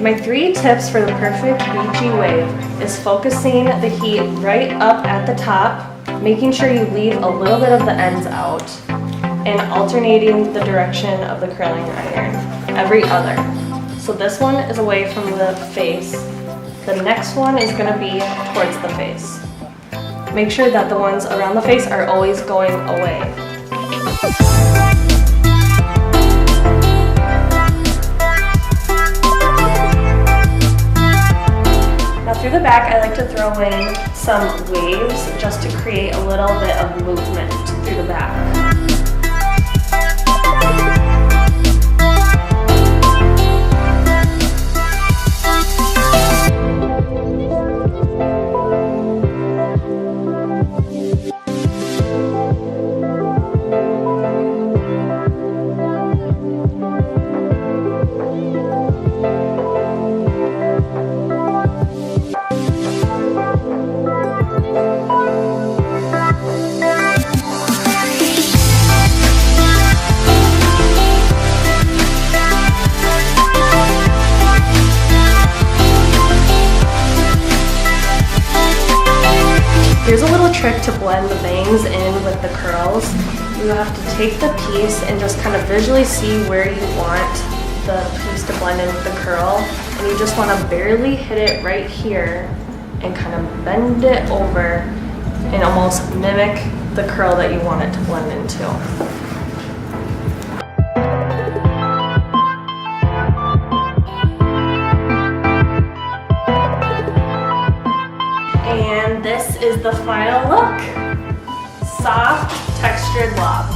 My 3 tips for the perfect beachy wave is focusing the heat right up at the top, making sure you leave a little bit of the ends out, and alternating the direction of the curling iron every other. So this one is away from the face. The next one is going to be towards the face. Make sure that the ones around the face are always going away. Now through the back, I like to throw in some waves just to create a little bit of movement through the back. Here's a little trick to blend the bangs in with the curls. You have to take the piece and just kind of visually see where you want the piece to blend in with the curl. And you just want to barely hit it right here and kind of bend it over and almost mimic the curl that you want it to blend into. And this is the final look. Soft, textured lock.